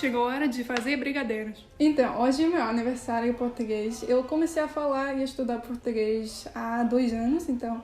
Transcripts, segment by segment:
chegou a hora de fazer brigadeiros. Então, hoje é meu aniversário em português. Eu comecei a falar e estudar português há 2 anos, então,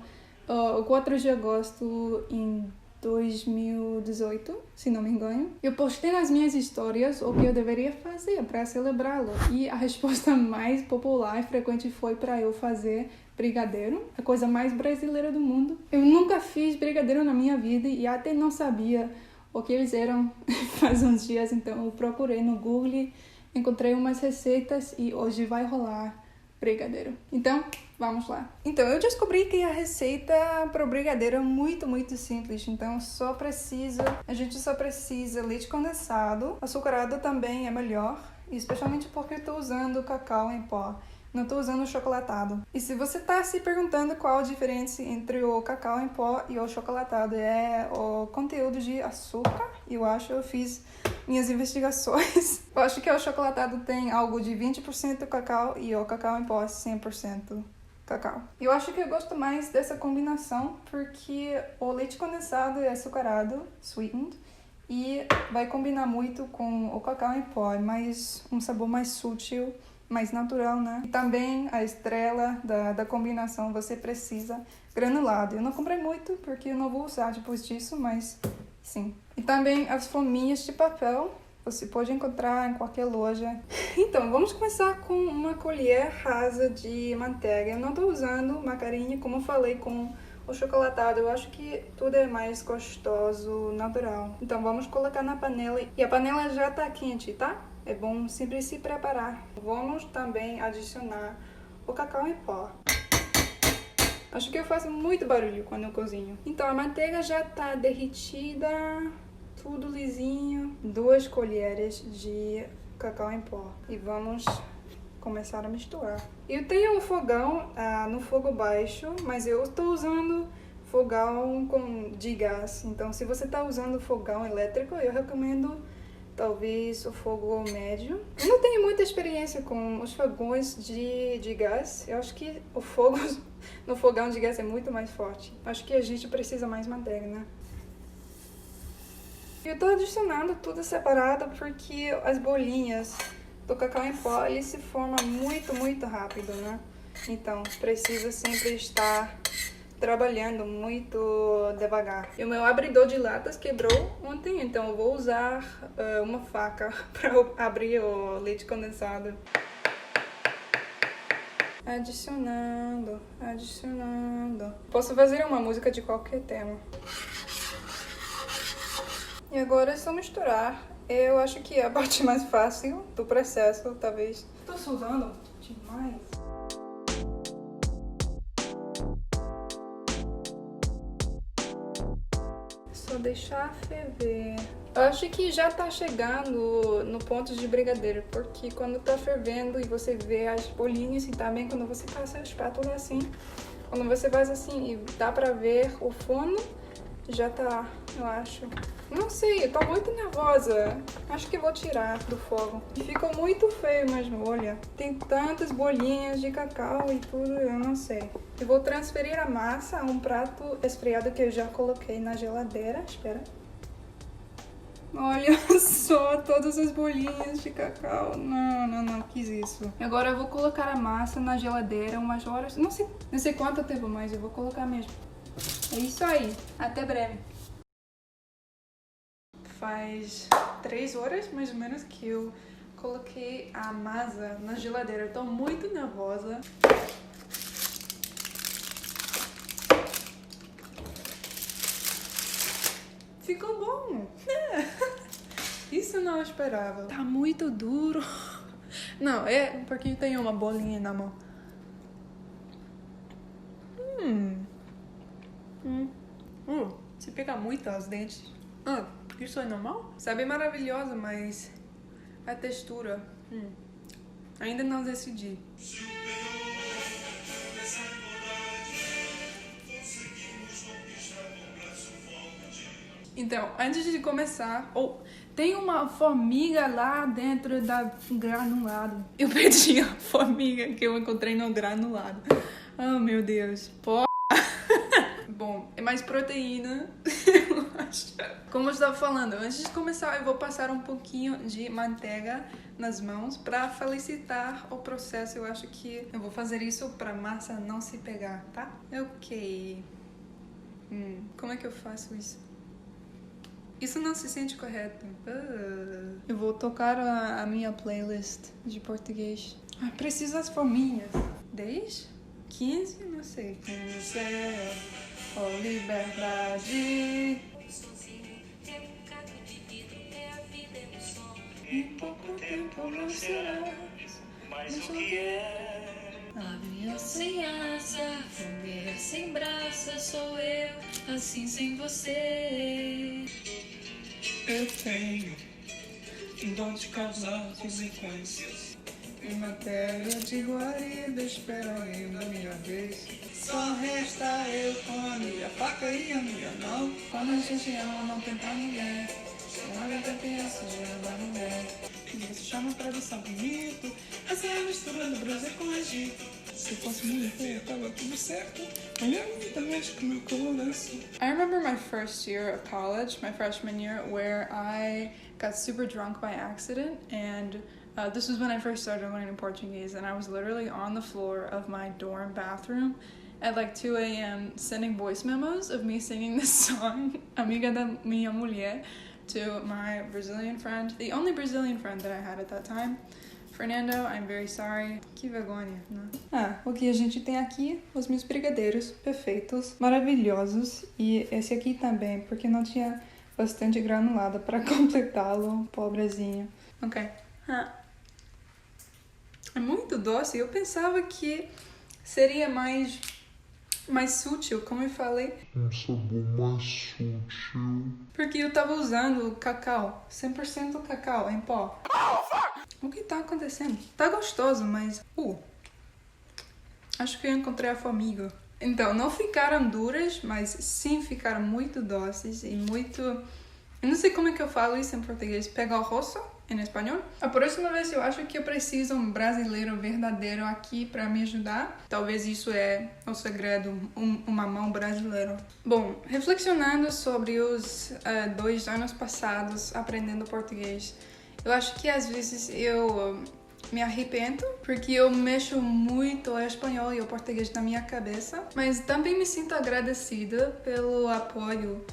o 4 de agosto em 2018, se não me engano. Eu postei nas minhas histórias o que eu deveria fazer para celebrá-lo. E a resposta mais popular e frequente foi para eu fazer brigadeiro, a coisa mais brasileira do mundo. Eu nunca fiz brigadeiro na minha vida e até não sabia o que eles eram faz uns dias, então eu procurei no Google, encontrei umas receitas e hoje vai rolar brigadeiro. Então, vamos lá. Então, eu descobri que a receita para o brigadeiro é muito simples. Então, a gente só precisa leite condensado. Açucarado também é melhor, especialmente porque eu estou usando cacau em pó. Não estou usando chocolatado. E se você está se perguntando qual a diferença entre o cacau em pó e o chocolatado, é o conteúdo de açúcar. Eu fiz minhas investigações. Eu acho que o chocolatado tem algo de 20% cacau e o cacau em pó 100% cacau. Eu acho que eu gosto mais dessa combinação porque o leite condensado é açucarado, sweetened, e vai combinar muito com o cacau em pó, é um sabor mais sutil, mais natural, né? E também a estrela da combinação você precisa granulado. Eu não comprei muito porque eu não vou usar depois disso, mas sim. E também as forminhas de papel, você pode encontrar em qualquer loja. Então, vamos começar com uma colher rasa de manteiga. Eu não estou usando margarina, como eu falei com o chocolatado. Eu acho que tudo é mais gostoso, natural. Então, vamos colocar na panela. E a panela já está quente, tá? É bom sempre se preparar. Vamos também adicionar o cacau em pó. Acho que eu faço muito barulho quando eu cozinho. Então, a manteiga já está derretida, tudo lisinho. 2 colheres de cacau em pó. E vamos começar a misturar. Eu tenho um fogão no fogo baixo, mas eu estou usando fogão de gás. Então, se você está usando fogão elétrico, eu recomendo talvez o fogo médio. Eu não tenho muita experiência com os fogões de gás. Eu acho que o fogo no fogão de gás é muito mais forte. Acho que a gente precisa mais manteiga, né? Eu tô adicionando tudo separado porque as bolinhas do cacau em pó, ele se forma muito rápido, né? Então, precisa sempre estar trabalhando muito devagar. E o meu abridor de latas quebrou ontem, então eu vou usar uma faca para abrir o leite condensado. Adicionando. Posso fazer uma música de qualquer tema. E agora é só misturar. Eu acho que é a parte mais fácil do processo, talvez. Tô sudando demais. Só deixar ferver. Eu acho que já tá chegando no ponto de brigadeiro, porque quando tá fervendo e você vê as bolinhas, e também quando você passa a espátula assim, quando você faz assim e dá pra ver o fundo, já tá, eu acho. Não sei, eu tô muito nervosa. Acho que vou tirar do fogo. E ficou muito feio mesmo, olha. Tem tantas bolinhas de cacau e tudo, eu não sei. Eu vou transferir a massa a um prato esfriado que eu já coloquei na geladeira. Espera. Olha só, todas as bolinhas de cacau. Não quis isso. Agora eu vou colocar a massa na geladeira umas horas. Não sei quanto tempo mais, eu vou colocar mesmo. É isso aí. Até breve. Faz 3 horas, mais ou menos, que eu coloquei a massa na geladeira. Eu tô muito nervosa. Ficou bom. Isso eu não esperava. Tá muito duro. Não, é porque tem uma bolinha na mão. Se pega muito aos dentes. Isso é normal? Sabe, é maravilhoso, mas a textura, ainda não decidi. Então, antes de começar, tem uma formiga lá dentro da granulado. Eu perdi a formiga que eu encontrei no granulado. Oh, meu Deus. Bom, é mais proteína, eu acho. Como eu estava falando, antes de começar eu vou passar um pouquinho de manteiga nas mãos para facilitar o processo. Eu acho que eu vou fazer isso para a massa não se pegar, tá? Ok. Como é que eu faço isso? Isso não se sente correto. Eu vou tocar a minha playlist de português. Preciso das forminhas. 10? 15? Não sei. No céu, oh liberdade. Em pouco tempo não serás mais o que é. Avião sem asa, fogueira sem braço, sou eu, assim sem você. Eu tenho dom de causar consequências. Em matéria de guarida, espero ainda a minha vez. Só resta eu com a minha faca e a minha mão. Quando a gente ama, não tenta mulher. Olha da criança, já da mulher. Isso chama tradição bonito. Essa é a mistura do Brasil com o Egito. Se fosse mulher, tava tudo certo. Olha ainda mexe com meu coração. I remember my first year of college, my freshman year, where I got super drunk by accident, and this was when I first started learning Portuguese, and I was literally on the floor of my dorm bathroom at like 2 a.m. sending voice memos of me singing this song, Amiga da Minha Mulher, to my Brazilian friend, the only Brazilian friend that I had at that time. Fernando, I'm very sorry. Que vergonha, né? O que a gente tem aqui, os meus brigadeiros perfeitos, maravilhosos. E esse aqui também, porque não tinha bastante granulada para completá-lo, pobrezinho. Ok. É muito doce. Eu pensava que seria mais sutil, como eu falei. Um sabor mais sutil. Porque eu tava usando cacau, 100% cacau em pó. O que tá acontecendo? Tá gostoso, mas... acho que eu encontrei a formiga. Então, não ficaram duras, mas sim ficaram muito doces e muito... Eu não sei como é que eu falo isso em português. Pegajoso, em espanhol. A próxima vez eu acho que eu preciso um brasileiro verdadeiro aqui para me ajudar. Talvez isso é o segredo, uma mão brasileira. Bom, reflexionando sobre os 2 anos passados aprendendo português, eu acho que às vezes eu me arrependo porque eu mexo muito o espanhol e o português na minha cabeça, mas também me sinto agradecida pelo apoio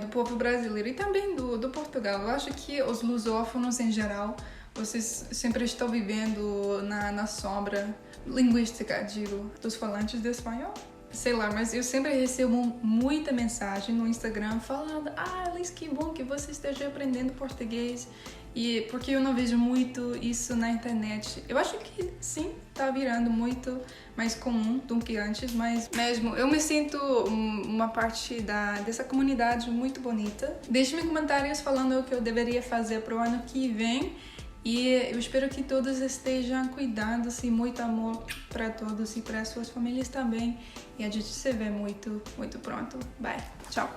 do povo brasileiro e também do Portugal. Eu acho que os lusófonos em geral, vocês sempre estão vivendo na sombra linguística, digo, dos falantes de espanhol. Sei lá, mas eu sempre recebo muita mensagem no Instagram falando: Alice, que bom que você esteja aprendendo português. E porque eu não vejo muito isso na internet. Eu acho que sim, tá virando muito mais comum do que antes, mas mesmo eu me sinto uma parte dessa comunidade muito bonita. Deixe-me comentários falando o que eu deveria fazer pro ano que vem. E eu espero que todos estejam cuidando-se, muito amor para todos e para suas famílias também. E a gente se vê muito pronto. Bye. Tchau.